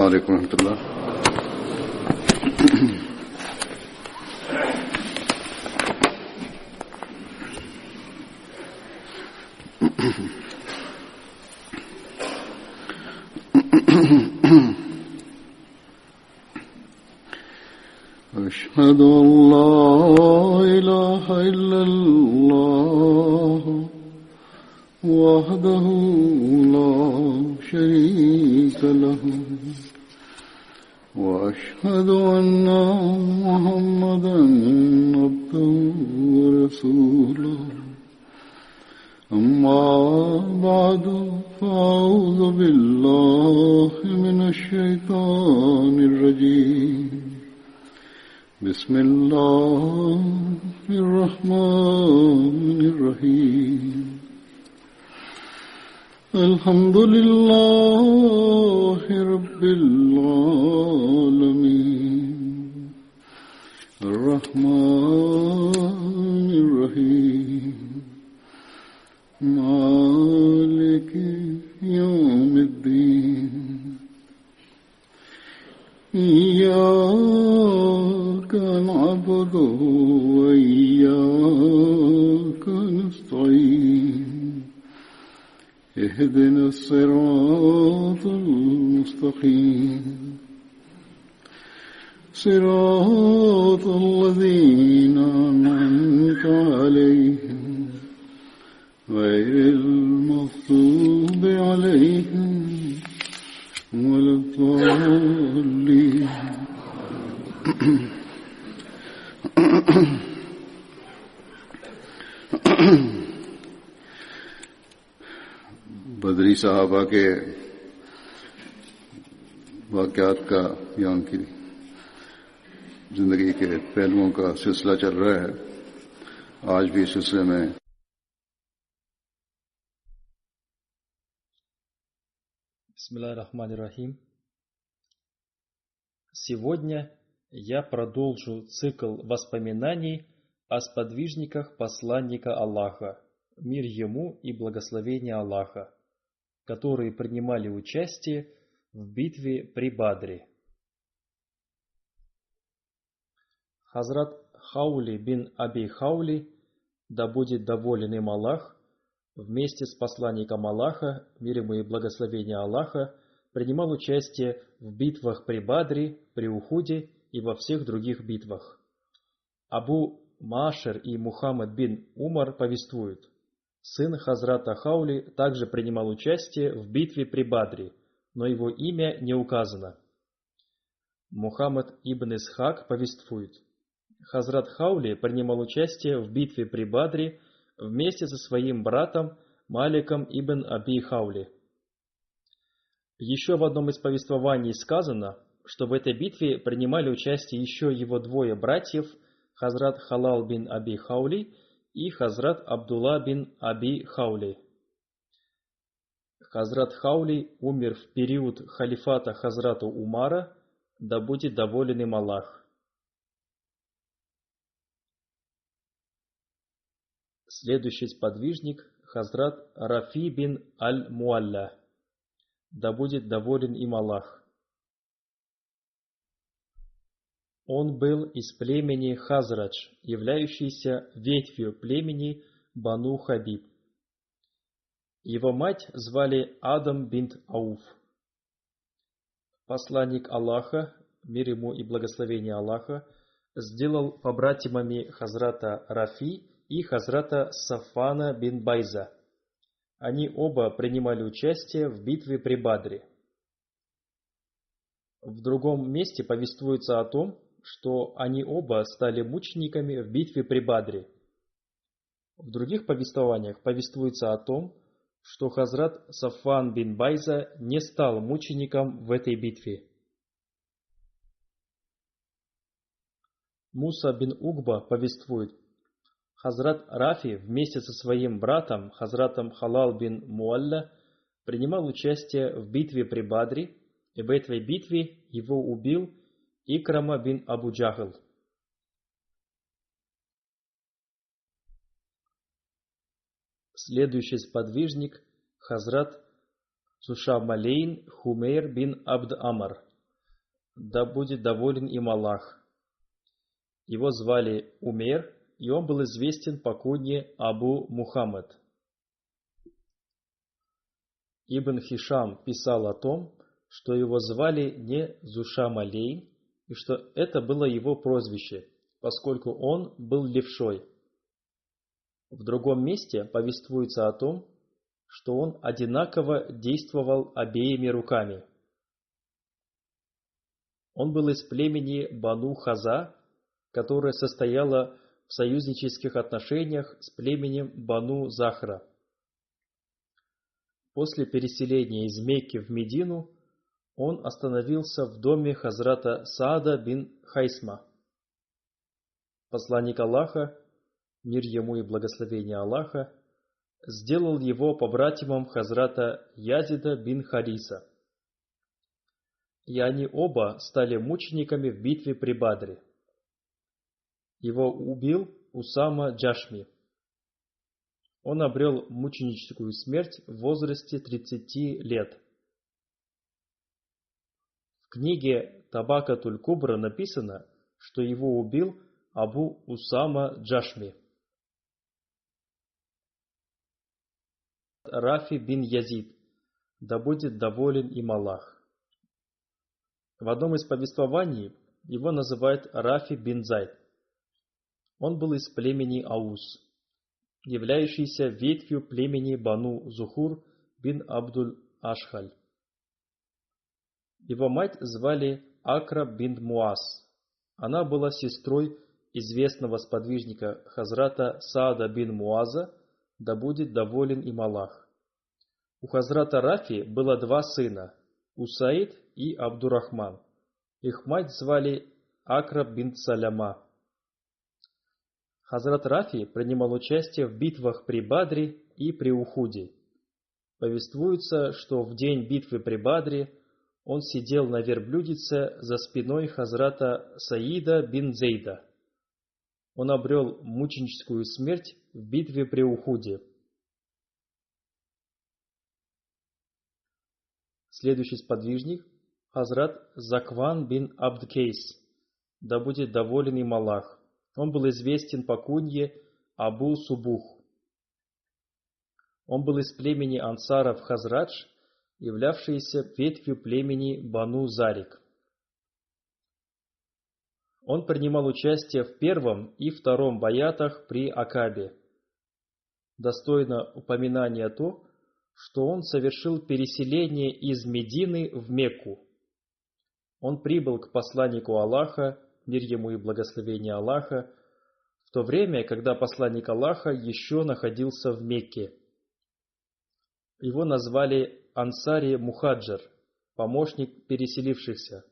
عليكم ورحمة الله. أشهد أن لا إله إلا الله وحده لا شريك له وأشهد أن محمدا عبده ورسوله أما بعد فأعوذ بالله من الشيطان الرجيم بسم الله الرحمن الرحيم الحمد لله رب العالمين الرحمن الرحيم مالك يوم الدين إياك نعبد وإياك نستعين اهدنا الصراط المستقيم صراط الذين أنعمت عليهم غير المغضوب عليهم ولا الضالين. बदरी साहबा के वाक़यात का या उनकी जिंदगी के पहलुओं का सिलसिला चल रहा है. आज भी इस सिलसिले में Бисмиллахир-рахманир-рахим. Сегодня я продолжу цикл воспоминаний о сподвижниках посланника Аллаха, мир ему и благословение Аллаха, которые принимали участие в битве при Бадре. Хазрат Хаули бин Аби Хаули, да будет доволен им Аллах, вместе с посланником Аллаха, мир ему и благословение Аллаха, принимал участие в битвах при Бадре, при Ухуде и во всех других битвах. Абу Маашер и Мухаммад бин Умар повествуют: сын Хазрата Хаули также принимал участие в битве при Бадре, но его имя не указано. Мухаммад ибн Исхак повествует: Хазрат Хаули принимал участие в битве при Бадре вместе со своим братом Маликом ибн Аби Хаули. Еще в одном из повествований сказано, что в этой битве принимали участие еще его двое братьев, Хазрат Халал бин Аби Хаули и Хазрат Абдулла бин Аби Хаули. Хазрат Хаули умер в период халифата Хазрата Умара, да будет доволен им Аллах. Следующий сподвижник Хазрат Рафи бин Аль-Муалля, да будет доволен им Аллах. Он был из племени Хазрадж, являющийся ветвью племени Бану Хабиб. Его мать звали Адам бинт Ауф. Посланник Аллаха, мир ему и благословение Аллаха, сделал побратимами Хазрата Рафи и Хазрата Сафана бин Байза. Они оба принимали участие в битве при Бадре. В другом месте повествуется о том, что они оба стали мучениками в битве при Бадре. В других повествованиях повествуется о том, что Хазрат Сафан бин Байза не стал мучеником в этой битве. Муса бин Угба повествует: Хазрат Рафи вместе со своим братом Хазратом Халал бин Муалля принимал участие в битве при Бадре, и в этой битве его убил Икрама бин Абу Джахл. Следующий сподвижник Хазрат Сушамалейн Хумейр бин Абд Амар, да будет доволен им Аллах. Его звали Умер, и он был известен по кунье Абу Мухаммад. Ибн Хишам писал о том, что его звали не Зушам алейн, и что это было его прозвище, поскольку он был левшой. В другом месте повествуется о том, что он одинаково действовал обеими руками. Он был из племени Бану Хаза, которое состояло в союзнических отношениях с племенем Бану Захра. После переселения из Мекки в Медину он остановился в доме хазрата Саада бин Хайсма. Посланник Аллаха, мир ему и благословение Аллаха, сделал его побратимом хазрата Язида бин Хариса. И они оба стали мучениками в битве при Бадре. Его убил Усама Джашми. Он обрел мученическую смерть в возрасте 30 лет. В книге Табакатуль Кубра написано, что его убил Абу Усама Джашми. Рафи бин Язид, да будет доволен им Аллах. В одном из повествований его называют Рафи бин Зайд. Он был из племени Аус, являющийся ветвью племени Бану Зухур бин Абдуль Ашхаль. Его мать звали Акра бин Муаз. Она была сестрой известного сподвижника хазрата Саада бин Муаза, да будет доволен им Аллах. У хазрата Рафи было два сына, Усаид и Абдурахман. Их мать звали Акра бин Саляма. Хазрат Рафи принимал участие в битвах при Бадре и при Ухуде. Повествуется, что в день битвы при Бадре он сидел на верблюдице за спиной хазрата Саида бин Зейда. Он обрел мученическую смерть в битве при Ухуде. Следующий сподвижник – хазрат Закван бин Абд-Кейс, да будет доволен им Аллах. Он был известен по кунье Абу Субух. Он был из племени ансаров Хазрадж, являвшейся ветвью племени Бану Зарик. Он принимал участие в первом и втором баятах при Акабе. Достойно упоминания то, что он совершил переселение из Медины в Мекку. Он прибыл к посланнику Аллаха, мир ему и благословение Аллаха, в то время, когда посланник Аллаха еще находился в Мекке. Его назвали Ансари Мухаджир, помощник переселившихся.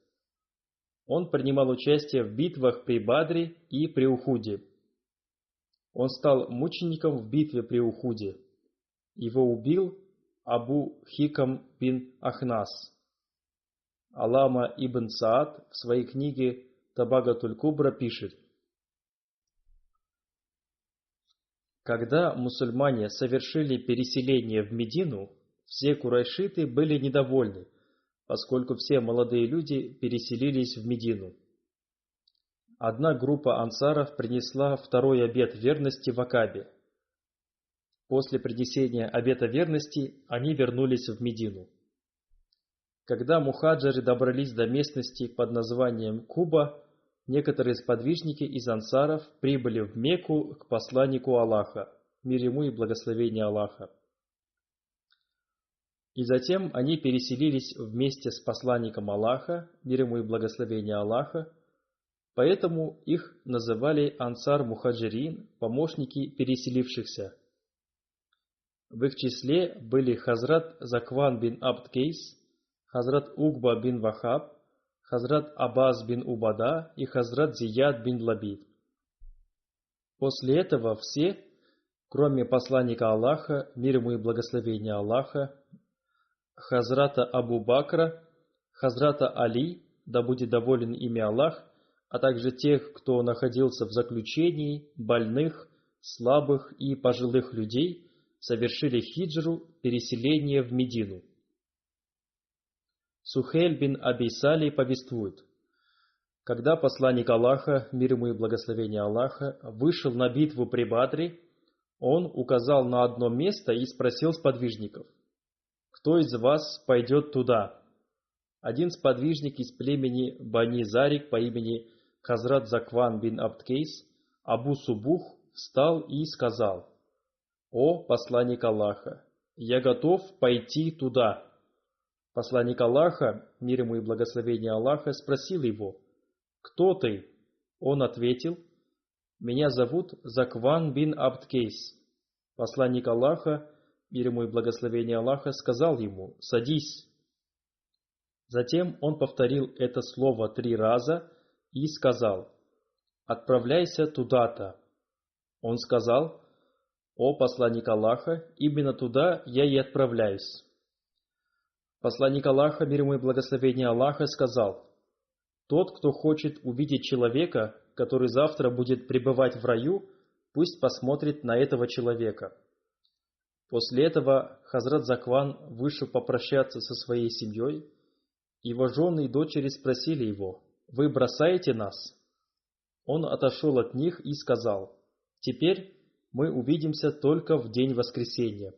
Он принимал участие в битвах при Бадре и при Ухуде. Он стал мучеником в битве при Ухуде. Его убил Абу Хикам бин Ахнас. Алама ибн Саад в своей книге Табакатуль Кубра пишет: когда мусульмане совершили переселение в Медину, все курайшиты были недовольны, поскольку все молодые люди переселились в Медину. Одна группа ансаров принесла второй обет верности в Акабе. После принесения обета верности они вернулись в Медину. Когда мухаджиры добрались до местности под названием Куба, некоторые сподвижники из ансаров прибыли в Мекку к посланнику Аллаха, мир ему и благословение Аллаха. И затем они переселились вместе с посланником Аллаха, мир ему и благословение Аллаха, поэтому их называли ансар мухаджирин, помощники переселившихся. В их числе были хазрат Закван бин Абд-Кейс, хазрат Угба бин Вахаб, хазрат Аббас бин Убада и хазрат Зияд бин Лабид. После этого все, кроме посланника Аллаха, мир ему и благословение Аллаха, хазрата Абу Бакра, хазрата Али, да будет доволен ими Аллах, а также тех, кто находился в заключении, больных, слабых и пожилых людей, совершили хиджру, переселение в Медину. Сухейль бин Аби Сали повествует, Когда посланник Аллаха, мир ему и благословение Аллаха, вышел на битву при Бадре, он указал на одно место и спросил сподвижников: «Кто из вас пойдет туда?» Один сподвижник из племени Бани Зарик по имени Хазрат Закван бин Абд-Кейс, Абу Субух, встал и сказал: «О посланник Аллаха, я готов пойти туда». Посланник Аллаха, мир ему и благословение Аллаха, спросил его: «Кто ты?» Он ответил: «Меня зовут Закван бин Абд-Кейс». Посланник Аллаха, мир ему и благословение Аллаха, сказал ему: «Садись». Затем он повторил это слово 3 раза и сказал: «Отправляйся туда-то». Он сказал: «О посланник Аллаха, именно туда я и отправляюсь». Посланник Аллаха, мир ему и благословение Аллаха, сказал: «Тот, кто хочет увидеть человека, который завтра будет пребывать в раю, пусть посмотрит на этого человека». После этого Хазрат Закван вышел попрощаться со своей семьей. Его жены и дочери спросили его: «Вы бросаете нас?» Он отошел от них и сказал: «Теперь мы увидимся только в день воскресения».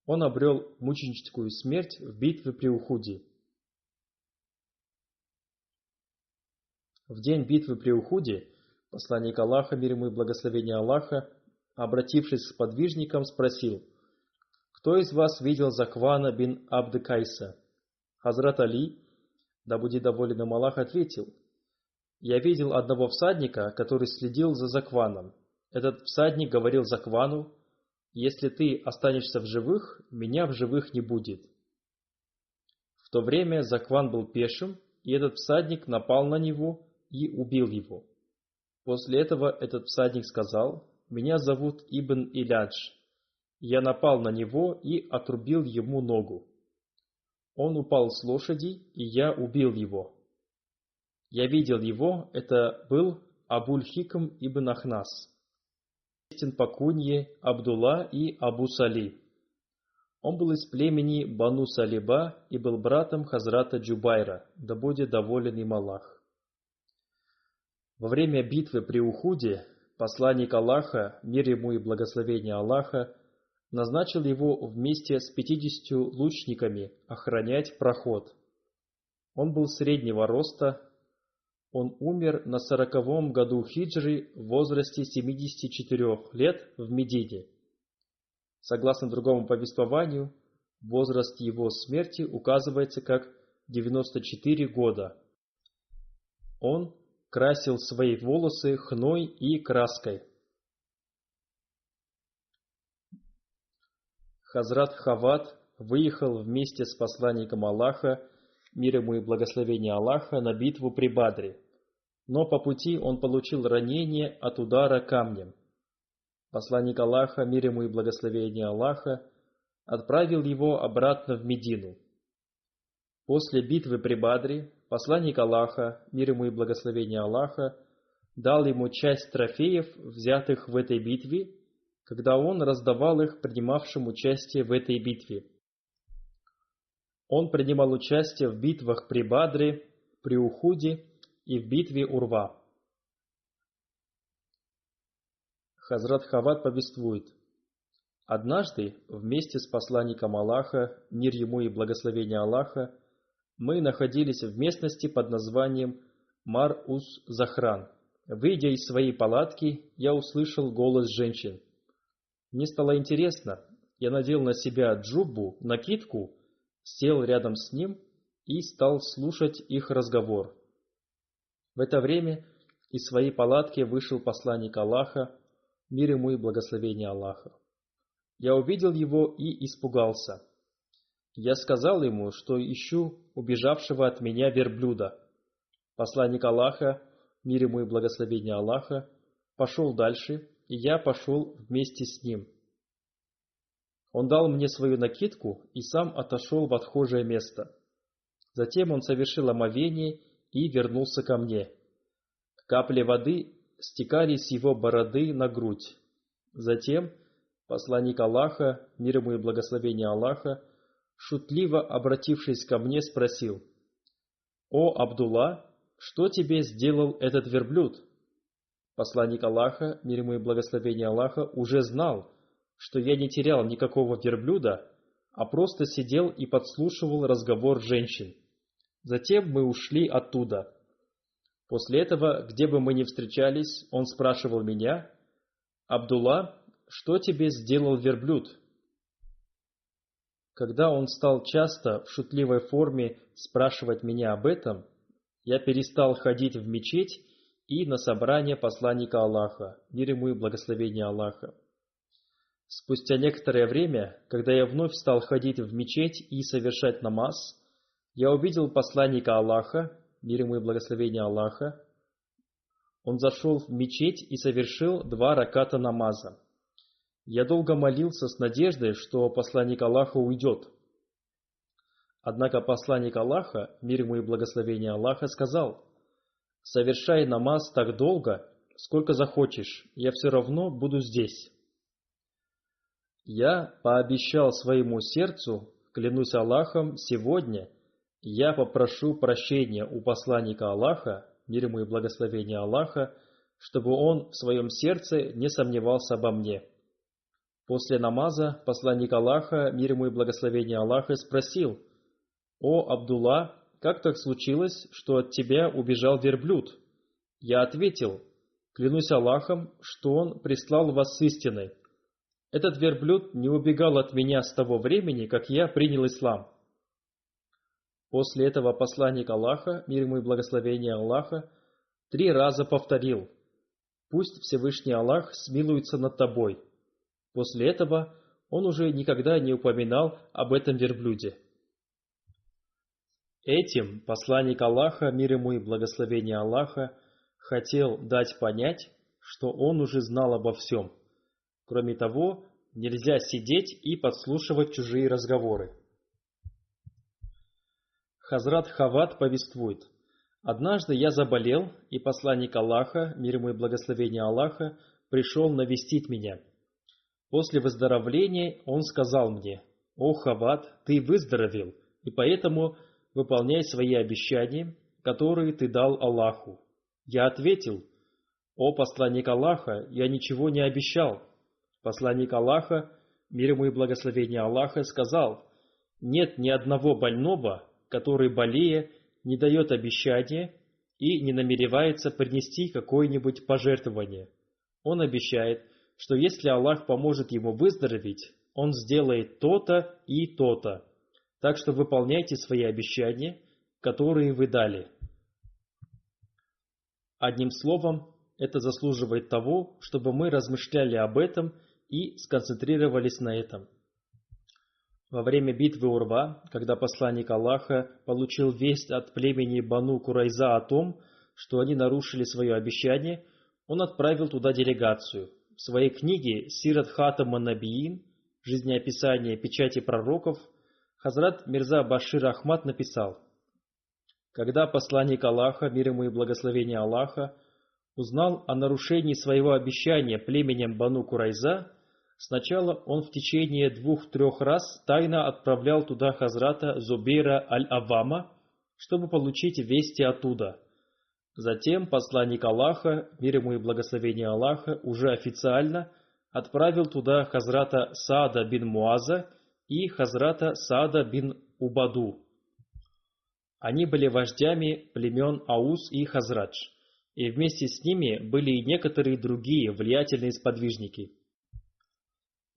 Он обрел мученическую смерть в битве при Ухуде. В день битвы при Ухуде посланник Аллаха, мир ему и благословение Аллаха, обратившись к сподвижникам, спросил: «Кто из вас видел Заквана бин Абд-Кайса?» Хазрат Али, да будет доволен им Аллах, ответил: «Я видел одного всадника, который следил за Закваном. Этот всадник говорил Заквану: „Если ты останешься в живых, меня в живых не будет“». В то время Закван был пешим, и этот всадник напал на него и убил его. После этого этот всадник сказал: «Меня зовут Ибн Илядж». Я напал на него и отрубил ему ногу. Он упал с лошади, и я убил его. Я видел его, это был Абуль-Хикм ибн Ахнас, известен по кунье Абдулла и Абу Сали. Он был из племени Бану Салиба и был братом Хазрата Джубайра, да будет доволен им Аллах. Во время битвы при Ухуде посланник Аллаха, мир ему и благословение Аллаха, назначил его вместе с 50 лучниками охранять проход. Он был среднего роста. Он умер на 40-м году хиджры в возрасте 74 лет в Медине. Согласно другому повествованию, возраст его смерти указывается как 94 года. Он красил свои волосы хной и краской. Хазрат Хават выехал вместе с посланником Аллаха, мир ему и благословение Аллаха, на битву при Бадре, но по пути он получил ранение от удара камнем. Посланник Аллаха, мир ему и благословение Аллаха, отправил его обратно в Медину. После битвы при Бадре посланник Аллаха, мир ему и благословение Аллаха, дал ему часть трофеев, взятых в этой битве, когда он раздавал их принимавшим участие в этой битве. Он принимал участие в битвах при Бадре, при Ухуде и в битве Урва. Хазрат Хават повествует: «Однажды вместе с посланником Аллаха, мир ему и благословение Аллаха, мы находились в местности под названием Мар-Ус-Захран. Выйдя из своей палатки, я услышал голос женщин. Мне стало интересно, я надел на себя джуббу, накидку, сел рядом с ним и стал слушать их разговор. В это время из своей палатки вышел посланник Аллаха, мир ему и благословение Аллаха. Я увидел его и испугался. Я сказал ему, что ищу убежавшего от меня верблюда. Посланник Аллаха, мир ему и благословение Аллаха, пошел дальше, и я пошел вместе с ним. Он дал мне свою накидку и сам отошел в отхожее место. Затем он совершил омовение и вернулся ко мне. Капли воды стекали с его бороды на грудь. Затем посланник Аллаха, мир ему и благословение Аллаха, шутливо обратившись ко мне, спросил: «О Абдулла, что тебе сделал этот верблюд? Посланник Аллаха, мир ему и благословение Аллаха, уже знал, что я не терял никакого верблюда, а просто сидел и подслушивал разговор женщин. Затем мы ушли оттуда. После этого, где бы мы ни встречались, он спрашивал меня: «Абдулла, что тебе сделал верблюд?» Когда он стал часто в шутливой форме спрашивать меня об этом, я перестал ходить в мечеть и на собрание посланника Аллаха, мир ему и благословение Аллаха. Спустя некоторое время, когда я вновь стал ходить в мечеть и совершать намаз, я увидел посланника Аллаха, мир ему и благословение Аллаха. Он зашел в мечеть и совершил 2 раката намаза. Я долго молился с надеждой, что посланник Аллаха уйдет. Однако посланник Аллаха, мир ему и благословение Аллаха, сказал: «Совершай намаз так долго, сколько захочешь, я все равно буду здесь». Я пообещал своему сердцу, клянусь Аллахом, сегодня я попрошу прощения у посланника Аллаха, мир ему и благословение Аллаха, чтобы он в своем сердце не сомневался обо мне. После намаза посланник Аллаха, мир ему и благословение Аллаха, спросил: «О, Абдулла, как так случилось, что от тебя убежал верблюд?» Я ответил: «Клянусь Аллахом, что он прислал вас с истиной. Этот верблюд не убегал от меня с того времени, как я принял ислам». После этого посланник Аллаха, мир ему и благословение Аллаха, 3 раза повторил: «Пусть Всевышний Аллах смилуется над тобой». После этого он уже никогда не упоминал об этом верблюде. Этим посланник Аллаха, мир ему и благословение Аллаха, хотел дать понять, что он уже знал обо всем. Кроме того, нельзя сидеть и подслушивать чужие разговоры. Хазрат Хават повествует: «Однажды я заболел, и посланник Аллаха, мир ему и благословение Аллаха, пришел навестить меня. После выздоровления он сказал мне: «О, Хават, ты выздоровел, и поэтому выполняй свои обещания, которые ты дал Аллаху». Я ответил: «О, посланник Аллаха, я ничего не обещал». Посланник Аллаха, мир ему и благословение Аллаха, сказал: «Нет ни одного больного, который, болея, не дает обещания и не намеревается принести какое-нибудь пожертвование. Он обещает, что если Аллах поможет ему выздороветь, он сделает то-то и то-то. Так что выполняйте свои обещания, которые вы дали». Одним словом, это заслуживает того, чтобы мы размышляли об этом и сконцентрировались на этом. Во время битвы Урва, когда посланник Аллаха получил весть от племени Бану Курайза о том, что они нарушили свое обещание, он отправил туда делегацию. В своей книге «Сират Хатам ан-Набиин» «Жизнеописание печати пророков» Хазрат Мирза Башир Ахмад написал: «Когда посланник Аллаха, мир ему и благословение Аллаха, узнал о нарушении своего обещания племенем Бану Курайза, сначала он в течение 2-3 раз тайно отправлял туда Хазрата Зубейра аль-Аввама, чтобы получить вести оттуда. Затем посланник Аллаха, мир ему и благословение Аллаха, уже официально отправил туда Хазрата Саада бин Муаза и Хазрата Саада бин Убаду. Они были вождями племен Аус и Хазрадж, и вместе с ними были и некоторые другие влиятельные сподвижники.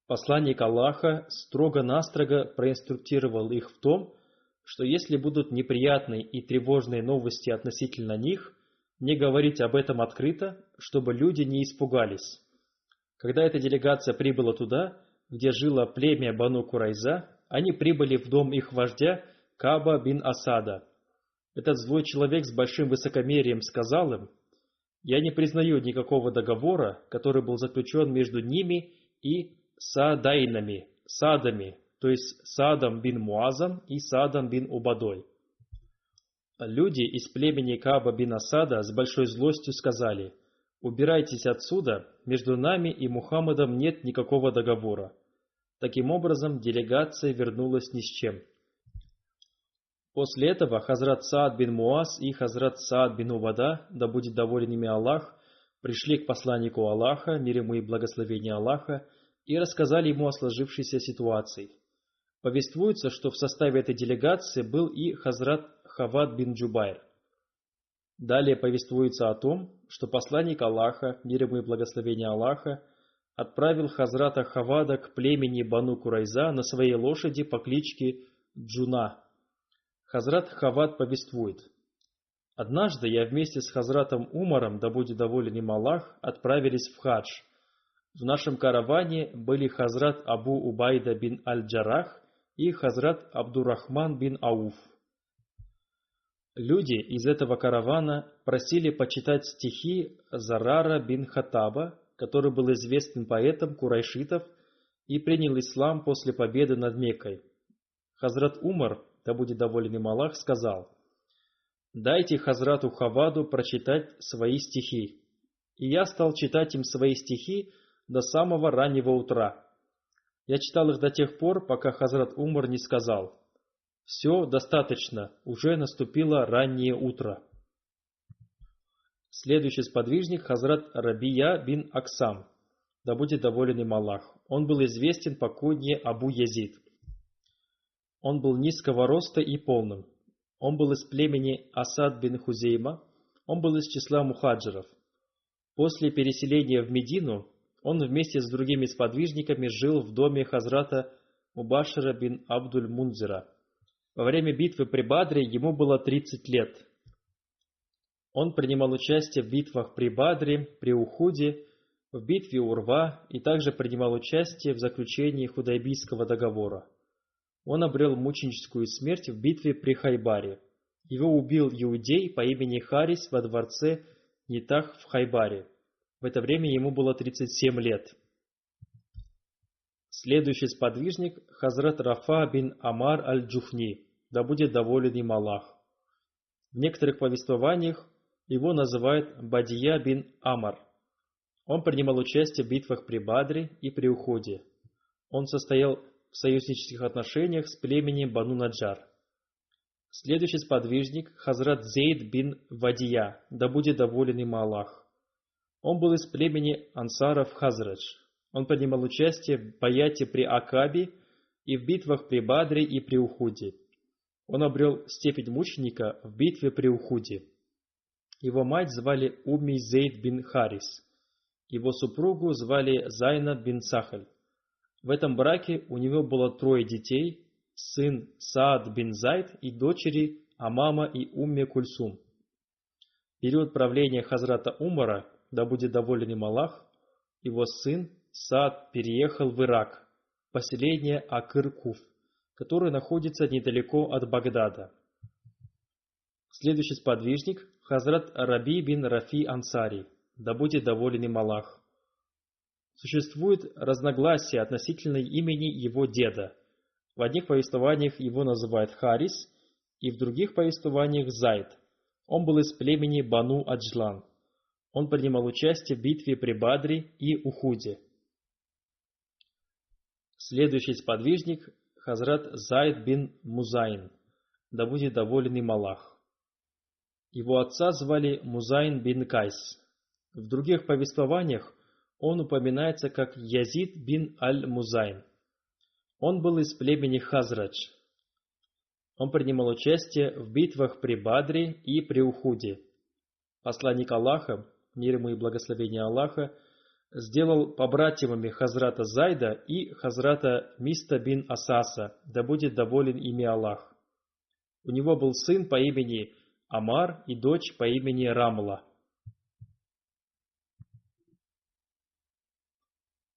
Посланник Аллаха строго-настрого проинструктировал их в том, что если будут неприятные и тревожные новости относительно них, не говорить об этом открыто, чтобы люди не испугались. Когда эта делегация прибыла туда, где жило племя Бану Курайза, они прибыли в дом их вождя Кааба бин Асада. Этот злой человек с большим высокомерием сказал им: «Я не признаю никакого договора, который был заключен между ними и Саадайнами, Саадами, то есть Саадом бин Муазом и Саадом бин Убадой». Люди из племени Кааба бин Асада с большой злостью сказали: «Убирайтесь отсюда, между нами и Мухаммадом нет никакого договора». Таким образом, делегация вернулась ни с чем. После этого Хазрат Саад бин Муаз и Хазрат Саад бин Убада, да будет доволен ими Аллах, пришли к посланнику Аллаха, мир ему и благословение Аллаха, и рассказали ему о сложившейся ситуации. Повествуется, что в составе этой делегации был и Хазрат Хавад бин Джубайр. Далее повествуется о том, что посланник Аллаха, мир ему и благословение Аллаха, отправил Хазрата Хавада к племени Бану Курайза на своей лошади по кличке Джуна. Хазрат Хавад повествует: «Однажды я вместе с Хазратом Умаром, да будет доволен им Аллах, отправились в хадж. В нашем караване были Хазрат Абу Убайда бин Аль-Джарах и Хазрат Абдурахман бин Ауф. Люди из этого каравана просили почитать стихи Зарара бин Хаттаба, который был известным поэтом курайшитов и принял ислам после победы над Меккой. Хазрат Умар, да будет доволен им Аллах, сказал: «Дайте Хазрату Хаваду прочитать свои стихи». И я стал читать им свои стихи до самого раннего утра. Я читал их до тех пор, пока Хазрат Умар не сказал: «Все, достаточно, уже наступило раннее утро». Следующий сподвижник Хазрат Рабия бин Аксам, да будет доволен им Аллах. Он был известен по кунье Абу Язид. Он был низкого роста и полным. Он был из племени Асад бин Хузейма. Он был из числа мухаджиров. После переселения в Медину он вместе с другими сподвижниками жил в доме Хазрата Мубашира бин Абдуль-Мунзира. Во время битвы при Бадре ему было 30 лет. Он принимал участие в битвах при Бадре, при Ухуде, в битве Урва и также принимал участие в заключении Худайбийского договора. Он обрел мученическую смерть в битве при Хайбаре. Его убил иудей по имени Харис во дворце Нитах в Хайбаре. В это время ему было 37 лет. Следующий сподвижник Хазрат Рафа бин Амар аль-Джуфни, да будет доволен им Аллах. В некоторых повествованиях его называют Бадия бин Амар. Он принимал участие в битвах при Бадре и при Уходе. Он состоял в союзнических отношениях с племенем Бану Наджар. Следующий сподвижник Хазрат Зейд бин Вадия, да будет доволен им Аллах. Он был из племени ансаров Хазрадж. Он принимал участие в баяте при Акабе и в битвах при Бадре и при Ухуде. Он обрел степень мученика в битве при Ухуде. Его мать звали Умми Зейд бин Харис. Его супругу звали Зайна бин Сахаль. В этом браке у него было 3 детей, сын Саад бин Зайд и дочери Амама и Умме Кульсум. В период правления Хазрата Умара, да будет доволен им Аллах, его сын Саад переехал в Ирак, поселение Акыр-Куф, которое находится недалеко от Багдада. Следующий сподвижник Хазрат Раби бин Рафи Ансари, да будет доволен им Аллах. Существует разногласие относительно имени его деда. В одних повествованиях его называют Харис, и в других повествованиях Зайд. Он был из племени Бану Аджлан. Он принимал участие в битве при Бадре и Ухуде. Следующий сподвижник Хазрат Зайд бин Музайн, да будет доволен им Аллах. Его отца звали Музайн бин Кайс. В других повествованиях он упоминается как Язид бин Аль-Музайн. Он был из племени Хазрадж. Он принимал участие в битвах при Бадре и при Ухуде. Посланник Аллаха, мир ему и благословение Аллаха, сделал побратимами Хазрата Зайда и Хазрата Миста бин Асаса, да будет доволен ими Аллах. У него был сын по имени Амар и дочь по имени Рамла.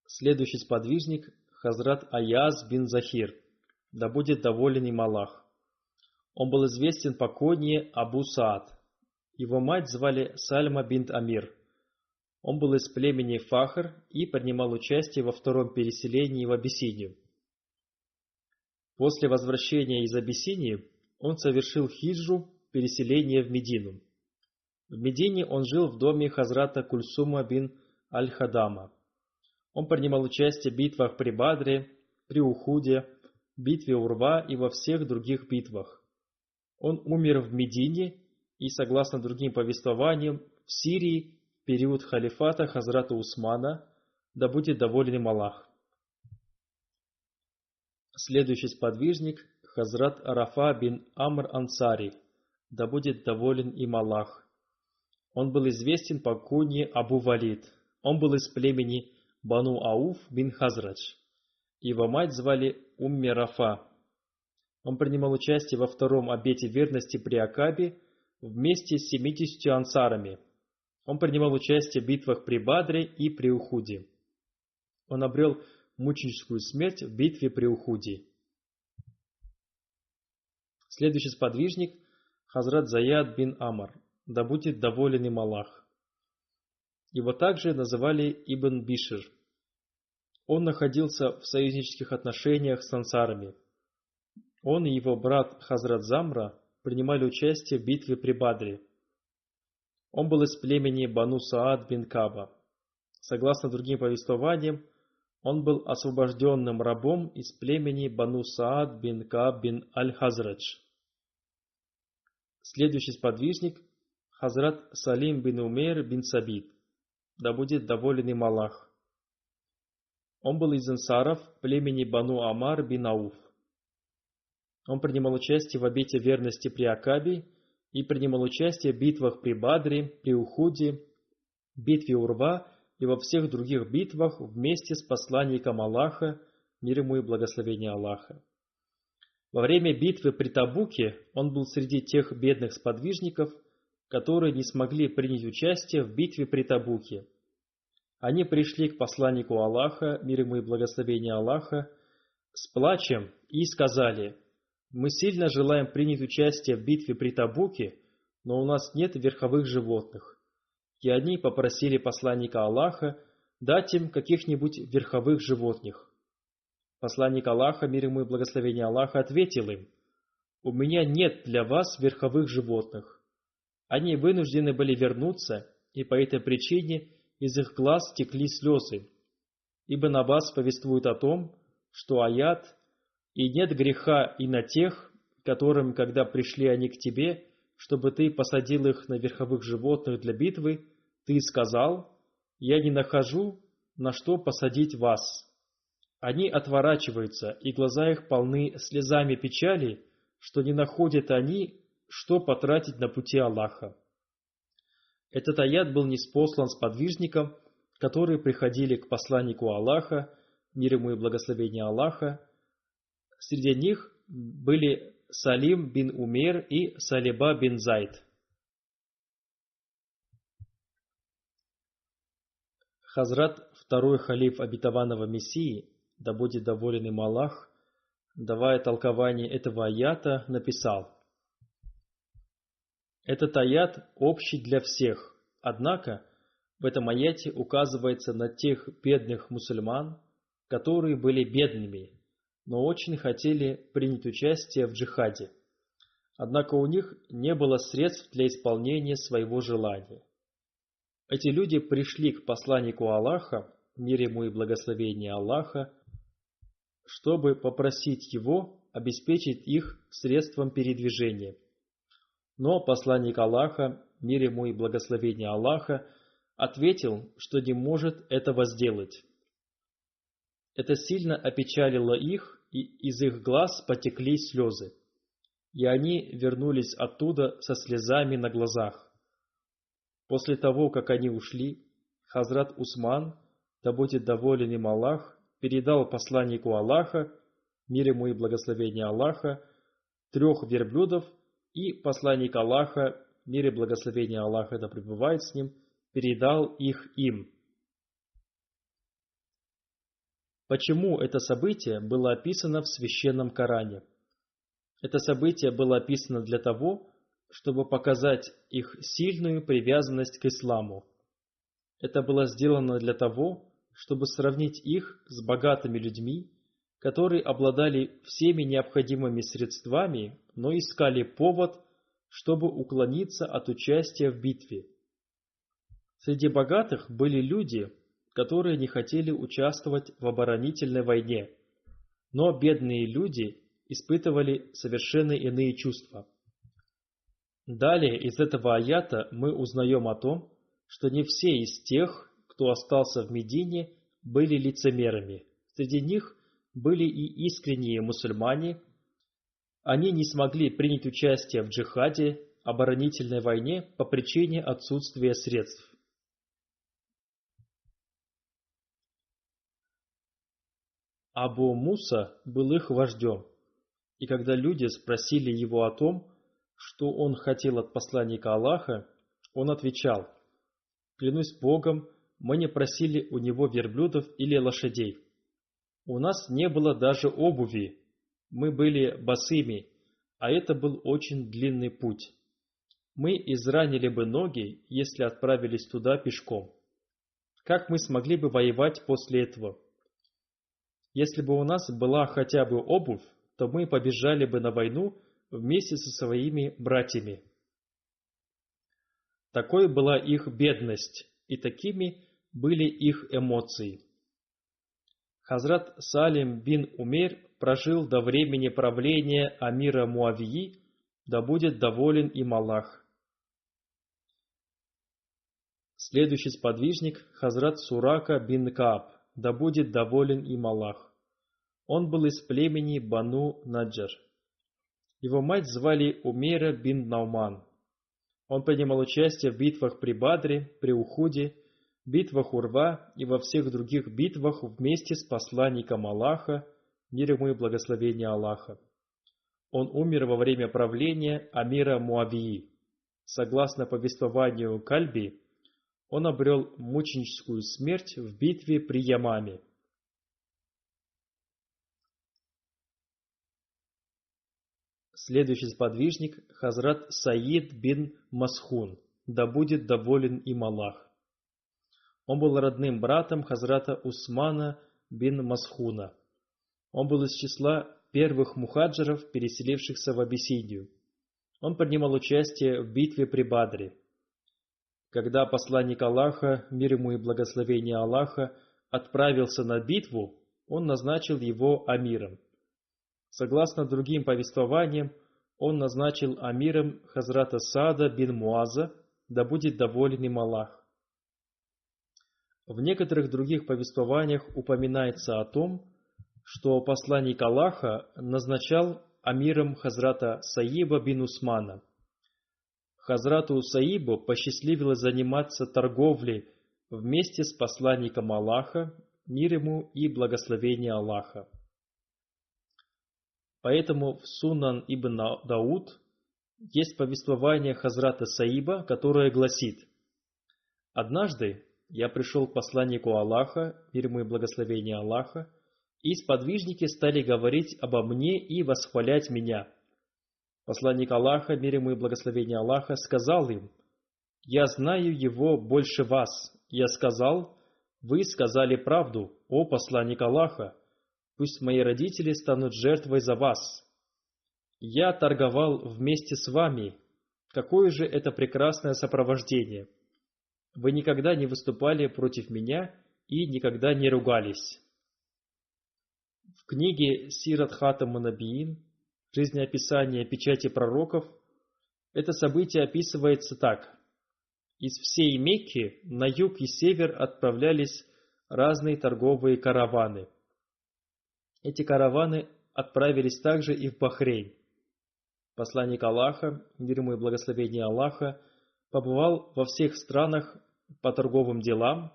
Следующий сподвижник Хазрат Аяз бин Захир, да будет доволен им Аллах. Он был известен по кунье Абу Саад. Его мать звали Сальма бинт Амир. Он был из племени Фахр и принимал участие во 2-м переселении в Абиссинию. После возвращения из Абиссинии он совершил хиджру, переселение в Медину. В Медине он жил в доме Хазрата Кульсума бин Аль-Хадама. Он принимал участие в битвах при Бадре, при Ухуде, битве Урва и во всех других битвах. Он умер в Медине и, согласно другим повествованиям, в Сирии в период халифата Хазрата Усмана, да будет доволен им Аллах. Следующий сподвижник – Хазрат Арафа бин Амр Ансари, да будет доволен им Аллах. Он был известен по кунье Абу Валид. Он был из племени Бану Ауф бин Хазрадж. Его мать звали Умми Рафа. Он принимал участие во втором обете верности при Акабе вместе с 70 ансарами. Он принимал участие в битвах при Бадре и при Ухуде. Он обрел мученическую смерть в битве при Ухуде. Следующий сподвижник – Хазрат Заяд бин Амар, да будет доволен им Аллах. Его также называли Ибн Бишр. Он находился в союзнических отношениях с ансарами. Он и его брат Хазрат Замра принимали участие в битве при Бадре. Он был из племени Бану Саад бин Каба. Согласно другим повествованиям, он был освобожденным рабом из племени Бану Саад бин Кааб бин Аль-Хазрадж. Следующий сподвижник – Хазрат Салим бин Умейр бин Сабит, да будет доволен им Аллах. Он был из ансаров племени Бану Амар бин Ауф. Он принимал участие в обете верности при Акабе и принимал участие в битвах при Бадре, при Ухуде, битве Урва и во всех других битвах вместе с посланником Аллаха, мир ему и благословение Аллаха. Во время битвы при Табуке он был среди тех бедных сподвижников, которые не смогли принять участие в битве при Табуке. Они пришли к посланнику Аллаха, мир ему и благословение Аллаха, с плачем и сказали: «Мы сильно желаем принять участие в битве при Табуке, но у нас нет верховых животных». И они попросили посланника Аллаха дать им каких-нибудь верховых животных. Посланник Аллаха, мир ему и благословение Аллаха, ответил им: «У меня нет для вас верховых животных». Они вынуждены были вернуться, и по этой причине из их глаз текли слезы, ибо на вас повествует о том, что аят: «И нет греха и на тех, которым, когда пришли они к тебе, чтобы ты посадил их на верховых животных для битвы, ты сказал: я не нахожу, на что посадить вас». Они отворачиваются, и глаза их полны слезами печали, что не находят они, что потратить на пути Аллаха. Этот аят был ниспослан сподвижникам, которые приходили к посланнику Аллаха, мир ему и благословение Аллаха. Среди них были Салим бин Умейр и Салиба бин Зайд. Хазрат, второй халиф обетованного Мессии, да будет доволен им Аллах, давая толкование этого аята, написал: «Этот аят общий для всех, однако в этом аяте указывается на тех бедных мусульман, которые были бедными, но очень хотели принять участие в джихаде. Однако у них не было средств для исполнения своего желания. Эти люди пришли к посланнику Аллаха, мир ему и благословение Аллаха, чтобы попросить его обеспечить их средством передвижения. Но посланник Аллаха, мир ему и благословение Аллаха, ответил, что не может этого сделать. Это сильно опечалило их, и из их глаз потекли слезы, и они вернулись оттуда со слезами на глазах. После того, как они ушли, Хазрат Усман, да будет доволен им Аллах, передал посланнику Аллаха, мир ему и благословение Аллаха, 3 верблюдов, и посланник Аллаха, мир и благословение Аллаха да пребывает с ним, передал их им. Почему это событие было описано в Священном Коране? Это событие было описано для того, чтобы показать их сильную привязанность к исламу. Это было сделано для того, чтобы сравнить их с богатыми людьми, которые обладали всеми необходимыми средствами, но искали повод, чтобы уклониться от участия в битве. Среди богатых были люди, которые не хотели участвовать в оборонительной войне, но бедные люди испытывали совершенно иные чувства. Далее из этого аята мы узнаем о том, что не все из тех, кто остался в Медине, были лицемерами. Среди них были и искренние мусульмане. Они не смогли принять участие в джихаде, оборонительной войне по причине отсутствия средств. Абу Муса был их вождем, и когда люди спросили его о том, что он хотел от посланника Аллаха, он отвечал: «Клянусь Богом, мы не просили у него верблюдов или лошадей. У нас не было даже обуви, мы были босыми, а это был очень длинный путь. Мы изранили бы ноги, если отправились туда пешком. Как мы смогли бы воевать после этого? Если бы у нас была хотя бы обувь, то мы побежали бы на войну вместе со своими братьями». Такой была их бедность, и такими были их эмоции. Хазрат Салим бин Умейр прожил до времени правления амира Муавии, да будет доволен им Аллах. Следующий сподвижник – Хазрат Сурака бин Кааб, да будет доволен им Аллах. Он был из племени Бану Наджар. Его мать звали Умейра бин Науман. Он принимал участие в битвах при Бадре, при Ухуде, битвах Урва и во всех других битвах вместе с посланником Аллаха, мир ему и благословение Аллаха. Он умер во время правления амира Муавии. Согласно повествованию Кальби, он обрел мученическую смерть в битве при Ямаме. Следующий сподвижник – Хазрат Саид бин Масхун, да будет доволен им Аллах. Он был родным братом Хазрата Усмана бин Масхуна. Он был из числа первых мухаджиров, переселившихся в Абиссинию. Он принимал участие в битве при Бадре. Когда посланник Аллаха, мир ему и благословение Аллаха, отправился на битву, он назначил его амиром. Согласно другим повествованиям, он назначил амиром Хазрата Саада бин Муаза, да будет доволен им Аллах. В некоторых других повествованиях упоминается о том, что посланник Аллаха назначал амиром Хазрата Саиба бин Усмана. Хазрату Саибу посчастливилось заниматься торговлей вместе с посланником Аллаха, мир ему и благословение Аллаха. Поэтому в Сунан ибн Дауд есть повествование Хазрата Саиба, которое гласит: «Однажды я пришел к посланнику Аллаха, мир ему и благословение Аллаха, и сподвижники стали говорить обо мне и восхвалять меня. Посланник Аллаха, мир ему и благословение Аллаха, сказал им: «Я знаю его больше вас». Я сказал: «Вы сказали правду, о посланник Аллаха. Пусть мои родители станут жертвой за вас. Я торговал вместе с вами. Какое же это прекрасное сопровождение! Вы никогда не выступали против меня и никогда не ругались». В книге Сират Хатам Набиин, жизнеописание печати пророков, это событие описывается так. Из всей Мекки на юг и север отправлялись разные торговые караваны. Эти караваны отправились также и в Бахрейн. Посланник Аллаха, мир ему и благословение Аллаха, побывал во всех странах по торговым делам,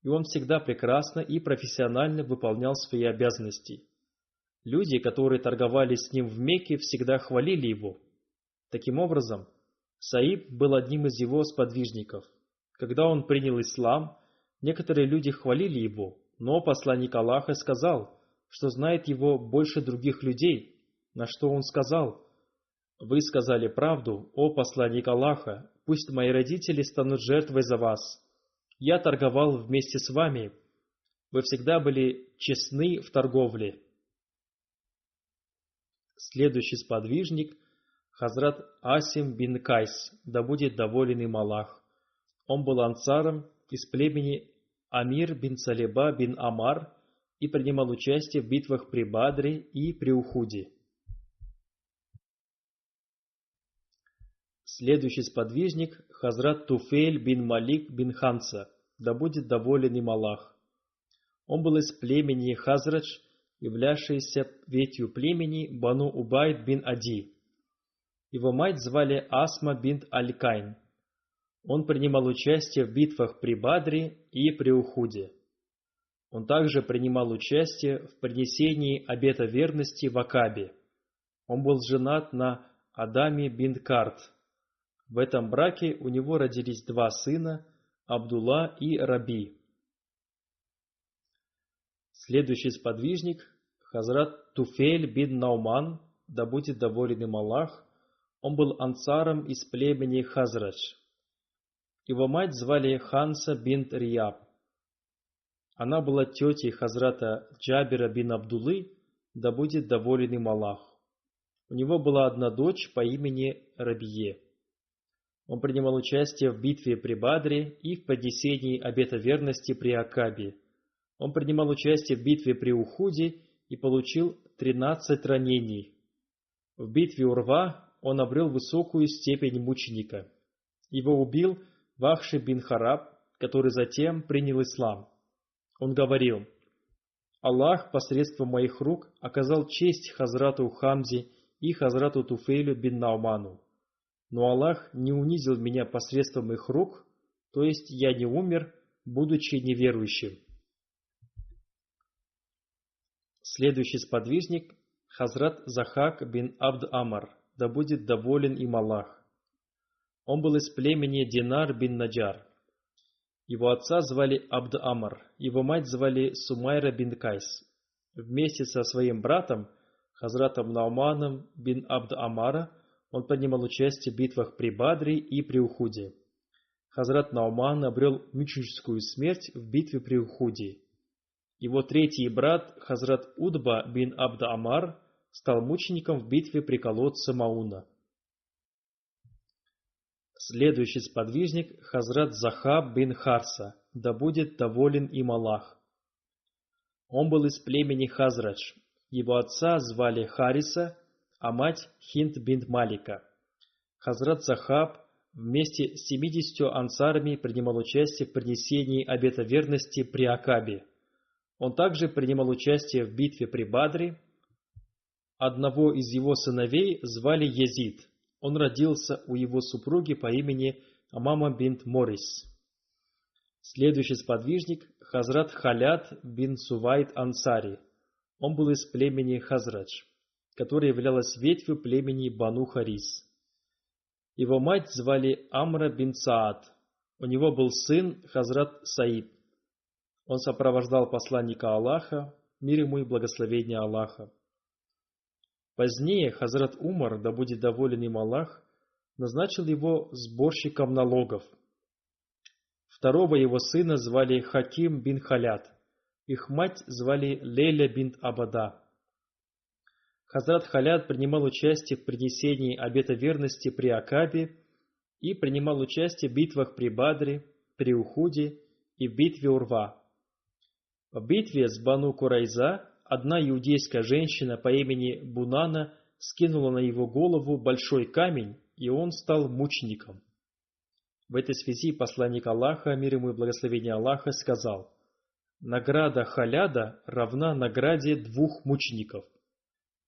и он всегда прекрасно и профессионально выполнял свои обязанности. Люди, которые торговали с ним в Мекке, всегда хвалили его. Таким образом, Саиб был одним из его сподвижников. Когда он принял ислам, некоторые люди хвалили его, но посланник Аллаха сказал, что знает его больше других людей, на что он сказал: «Вы сказали правду, о посланник Аллаха, пусть мои родители станут жертвой за вас. Я торговал вместе с вами. Вы всегда были честны в торговле». Следующий сподвижник – Хазрат Асим бин Кайс, да будет доволен им Аллах. Он был ансаром из племени Амир бин Салеба бин Амар и принимал участие в битвах при Бадре и при Ухуде. Следующий сподвижник – Хазрат Туфейль бин Малик бин Ханса, да будет доволен им Аллах. Он был из племени Хазрадж, являвшейся ветвью племени Бану Убайд бин Ади. Его мать звали Асма бинт Аль-Кайн. Он принимал участие в битвах при Бадре и при Ухуде. Он также принимал участие в принесении обета верности в Акабе. Он был женат на Адаме бинт Карт. В этом браке у него родились 2 сына – Абдулла и Раби. Следующий сподвижник – Хазрат Туфейль бин Науман, да будет доволен им Аллах. Он был ансаром из племени Хазрадж. Его мать звали Ханса бинт Рияб. Она была тетей Хазрата Джабира бин Абдуллы, да будет доволен им Аллах. У него была одна дочь по имени Рабие. Он принимал участие в битве при Бадре и в поднесении обета верности при Акабе. Он принимал участие в битве при Ухуде и получил 13 ранений. В битве Урва он обрел высокую степень мученика. Его убил Вахши бин Хараб, который затем принял ислам. Он говорил: «Аллах посредством моих рук оказал честь Хазрату Хамзе и Хазрату Туфейлю бин Науману. Но Аллах не унизил меня посредством их рук, то есть я не умер, будучи неверующим». Следующий сподвижник – Хазрат Захак бин Абд Амар, да будет доволен им Аллах. Он был из племени Динар бин Наджар. Его отца звали Абд Амар, его мать звали Сумайра бин Кайс. Вместе со своим братом, Хазратом Науманом бин Абд Амара, он принимал участие в битвах при Бадре и при Ухуде. Хазрат Науман обрел мученическую смерть в битве при Ухуде. Его третий брат, Хазрат Удба бин Абд Амар, стал мучеником в битве при колодце Мауна. Следующий сподвижник – Хазрат Захаб бин Харса, да будет доволен им Аллах. Он был из племени Хазрадж. Его отца звали Хариса, а мать Хинд бинт Малика. Хазрат Захаб вместе с 70 ансарами принимал участие в принесении обета верности при Акабе. Он также принимал участие в битве при Бадре. Одного из его сыновей звали Язид. Он родился у его супруги по имени Амама бинт Морис. Следующий сподвижник – Хазрат Халят бин Сувайд Ансари. Он был из племени Хазрадж, которое являлось ветвью племени Бану Харис. Его мать звали Амра бин Саад. У него был сын Хазрат Саид. Он сопровождал посланника Аллаха, мир ему и благословение Аллаха. Позднее Хазрат Умар, да будет доволен им Аллах, назначил его сборщиком налогов. Второго его сына звали Хаким бин Халят. Их мать звали Лейля бинт Абада. Хазрат Халят принимал участие в принесении обета верности при Акабе и принимал участие в битвах при Бадре, при Ухуде и в битве Урва. В битве с Бану Курайза одна иудейская женщина по имени Бунана скинула на его голову большой камень, и он стал мучеником. В этой связи посланник Аллаха, мир ему и благословение Аллаха, сказал: «Награда Халяда равна награде 2 мучеников».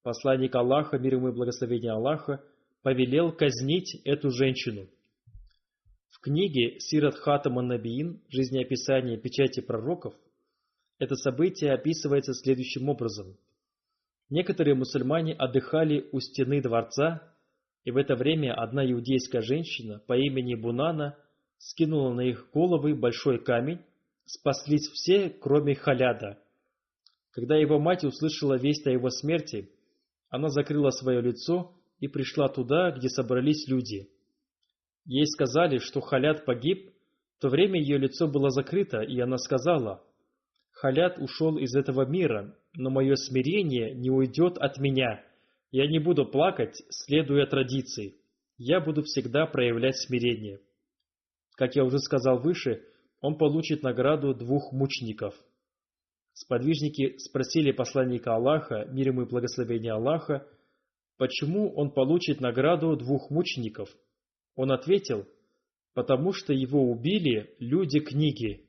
Посланник Аллаха, мир ему и благословение Аллаха, повелел казнить эту женщину. В книге Сират Хатам ан-Набиин, жизнеописание печати пророков, это событие описывается следующим образом. Некоторые мусульмане отдыхали у стены дворца, и в это время одна иудейская женщина по имени Бунана скинула на их головы большой камень, спаслись все, кроме Халяда. Когда его мать услышала весть о его смерти, она закрыла свое лицо и пришла туда, где собрались люди. Ей сказали, что Халяд погиб, в то время ее лицо было закрыто, и она сказала: «Халяд ушел из этого мира, но мое смирение не уйдет от меня. Я не буду плакать, следуя традиции. Я буду всегда проявлять смирение». Как я уже сказал выше, он получит награду 2 мучеников. Сподвижники спросили посланника Аллаха, мир ему и благословение Аллаха, почему он получит награду 2 мучеников. Он ответил: «Потому что его убили люди книги».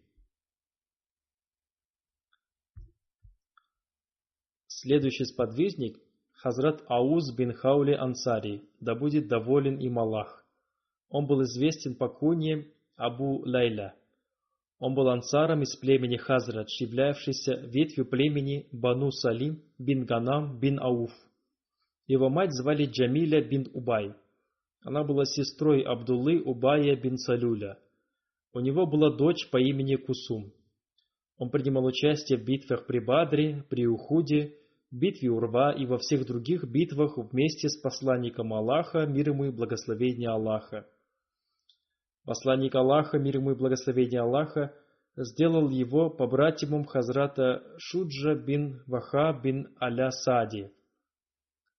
Следующий сподвижник – Хазрат Ауз бин Хаули Ансари, да будет доволен им Аллах. Он был известен по кунье Абу Лайля. Он был ансаром из племени Хазрадж, являвшийся ветвью племени Бану Салим бин Ганам бин Ауф. Его мать звали Джамиля бин Убай. Она была сестрой Абдуллы Убая бин Салюля. У него была дочь по имени Кусум. Он принимал участие в битвах при Бадре, при Ухуде, в битве Урва и во всех других битвах вместе с посланником Аллаха, мир ему и благословение Аллаха. Посланник Аллаха, мир ему и благословение Аллаха, сделал его побратимом Хазрата Шуджа бин Ваха бин Аля Сади.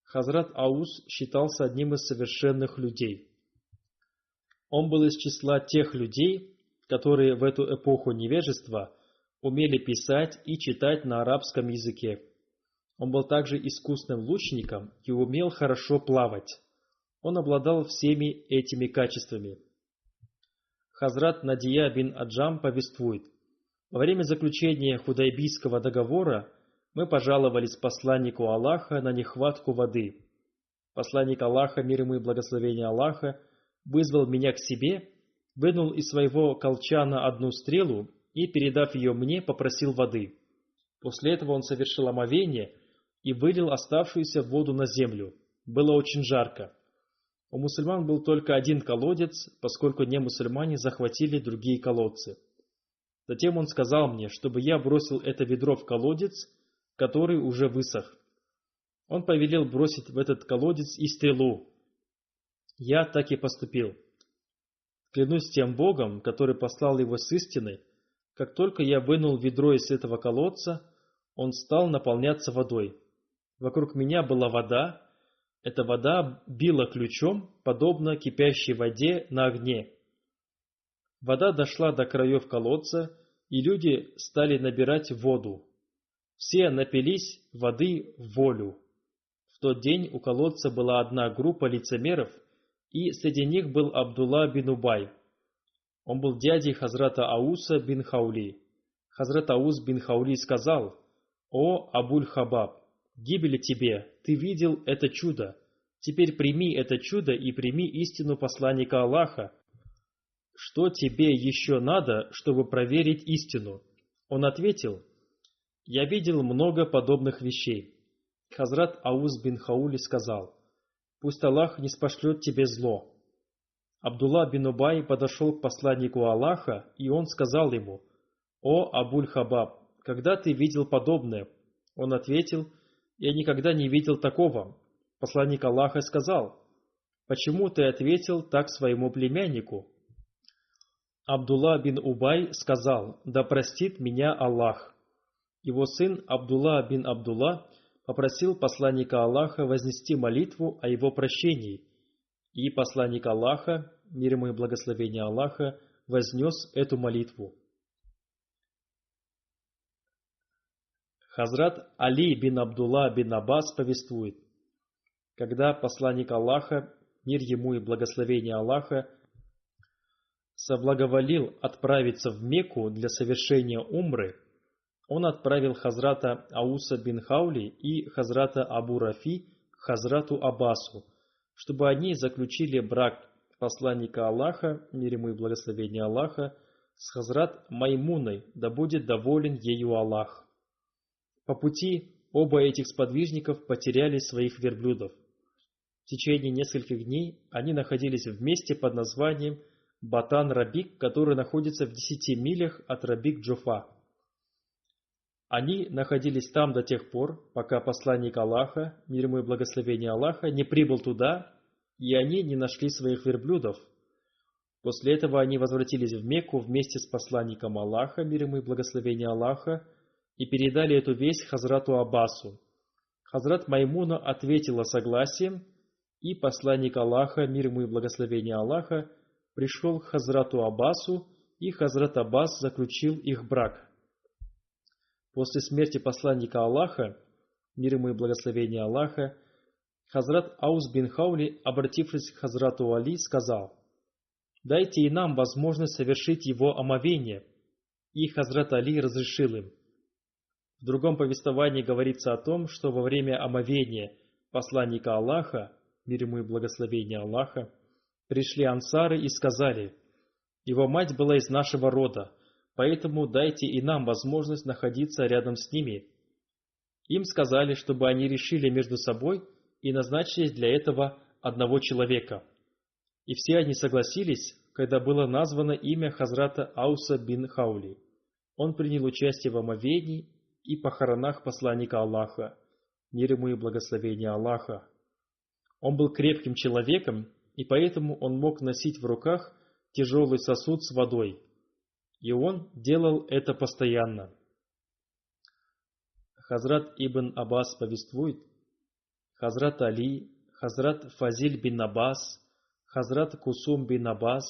Хазрат Ауз считался одним из совершенных людей. Он был из числа тех людей, которые в эту эпоху невежества умели писать и читать на арабском языке. Он был также искусным лучником и умел хорошо плавать. Он обладал всеми этими качествами. Хазрат Надия бин Аджам повествует: во время заключения Худайбийского договора мы пожаловались посланнику Аллаха на нехватку воды. Посланник Аллаха, мир ему и благословение Аллаха, вызвал меня к себе, вынул из своего колчана одну стрелу и, передав ее мне, попросил воды. После этого он совершил омовение и вылил оставшуюся воду на землю. Было очень жарко. У мусульман был только один колодец, поскольку немусульмане захватили другие колодцы. Затем он сказал мне, чтобы я бросил это ведро в колодец, который уже высох. Он повелел бросить в этот колодец и стрелу. Я так и поступил. Клянусь тем Богом, который послал его с истины, как только я вынул ведро из этого колодца, он стал наполняться водой. Вокруг меня была вода. Эта вода била ключом, подобно кипящей воде на огне. Вода дошла до краев колодца, и люди стали набирать воду. Все напились воды в волю. В тот день у колодца была одна группа лицемеров, и среди них был Абдулла бин Убай. Он был дядей Хазрата Ауса бин Хаули. Хазрат Ауз бин Хаули сказал: «О Абуль-Хабаб, гибели тебе, ты видел это чудо. Теперь прими это чудо и прими истину посланника Аллаха. Что тебе еще надо, чтобы проверить истину?» Он ответил: «Я видел много подобных вещей». Хазрат Ауз бин Хаули сказал: «Пусть Аллах не спошлет тебе зло». Абдулла бин Убай подошел к посланнику Аллаха, и он сказал ему: «О Абуль-Хабаб, когда ты видел подобное?» Он ответил: «Я никогда не видел такого». Посланник Аллаха сказал: «Почему ты ответил так своему племяннику?» Абдулла бин Убай сказал: «Да простит меня Аллах». Его сын Абдулла бин Абдулла попросил посланника Аллаха вознести молитву о его прощении, и посланник Аллаха, мир ему и благословение Аллаха, вознес эту молитву. Хазрат Али бин Абдулла бин Аббас повествует: когда посланник Аллаха, мир ему и благословение Аллаха, соблаговолил отправиться в Мекку для совершения умры, он отправил Хазрата Ауса бин Хаули и Хазрата Абу Рафи к Хазрату Аббасу, чтобы они заключили брак посланника Аллаха, мир ему и благословение Аллаха, с Хазрат Маймуной, да будет доволен ею Аллах. По пути оба этих сподвижников потеряли своих верблюдов. В течение нескольких дней они находились в месте под названием Батан-Рабик, который находится в 10 милях от Рабик-Джуфа. Они находились там до тех пор, пока посланник Аллаха, мир ему и благословение Аллаха, не прибыл туда, и они не нашли своих верблюдов. После этого они возвратились в Мекку вместе с посланником Аллаха, мир ему и благословение Аллаха, и передали эту весть Хазрату Аббасу. Хазрат Маймуна ответила согласием, и посланник Аллаха, мир ему и благословение Аллаха, пришел к Хазрату Аббасу, и Хазрат Аббас заключил их брак. После смерти посланника Аллаха, мир ему и благословение Аллаха, Хазрат Ауз бин Хаули, обратившись к Хазрату Али, сказал: дайте и нам возможность совершить его омовение. И Хазрат Али разрешил им. В другом повествовании говорится о том, что во время омовения посланника Аллаха, мир ему и благословение Аллаха, пришли ансары и сказали: «Его мать была из нашего рода, поэтому дайте и нам возможность находиться рядом с ними». Им сказали, чтобы они решили между собой и назначили для этого одного человека. И все они согласились, когда было названо имя Хазрата Ауса бин Хаули. Он принял участие в омовении и похоронах посланника Аллаха, мир ему и благословение Аллаха. Он был крепким человеком, и поэтому он мог носить в руках тяжелый сосуд с водой. И он делал это постоянно. Хазрат Ибн Аббас повествует: Хазрат Али, Хазрат Фазиль бин Аббас, Хазрат Кусум бин Аббас,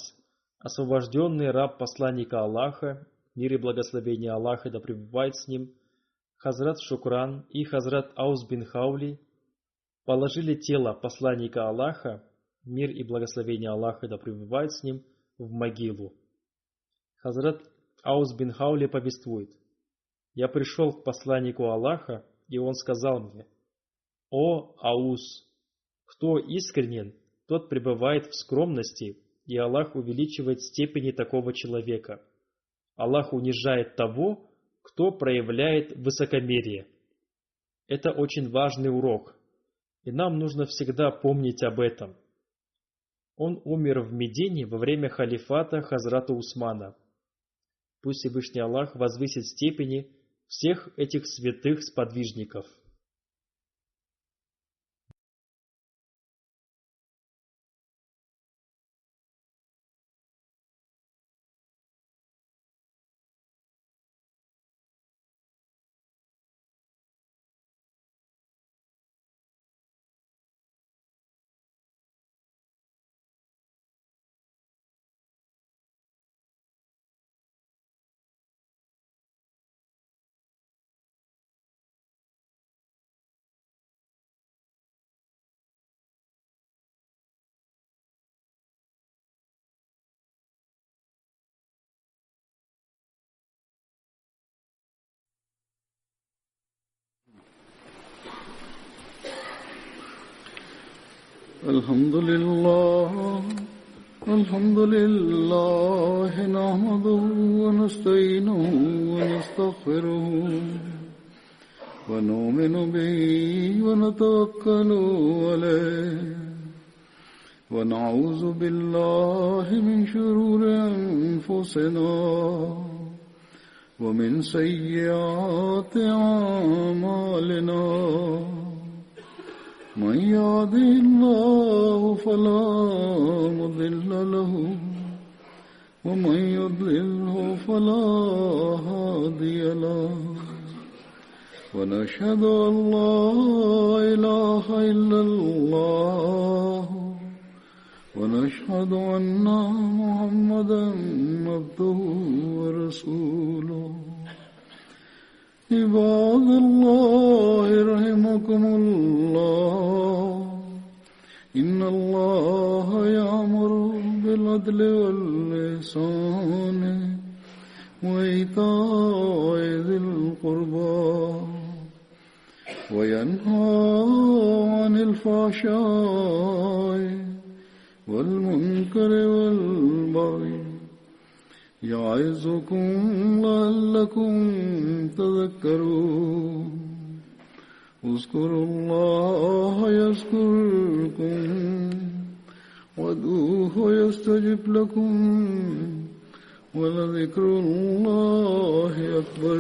освобожденный раб посланника Аллаха, мир и благословение Аллаха да пребывает с ним, Хазрат Шукран и Хазрат Аус бин Хаули положили тело посланника Аллаха, мир и благословение Аллаха да пребывает с ним, в могилу. Хазрат Аус бин Хаули повествует: «Я пришел к посланнику Аллаха, и он сказал мне: „О, Аус, кто искренен, тот пребывает в скромности, и Аллах увеличивает степени такого человека. Аллах унижает того, кто проявляет высокомерие». Это очень важный урок, и нам нужно всегда помнить об этом. Он умер в Медине во время халифата Хазрата Усмана. Пусть Всевышний Аллах возвысит степени всех этих святых сподвижников. الحمد لله نحمده ونستعينه ونستغفره ونؤمن به ونتوكل عليه ونعوذ بالله من شرور أنفسنا ومن سيئات أعمالنا من يهده الله فلا مضل له ومن يضلله فلا هادي له ونشهد أن لا إله إلا الله ونشهد أن محمدا عبده ورسوله عباد الله رحمكم الله إن الله يأمر بالعدل والإحسان وإيتاء ذي القربى وينهى عن الفحشاء والمنكر والبغي يعظكم لعلكم تذكرون اذكروا الله يذكركم وادعوه يستجب لكم ولذكر الله أكبر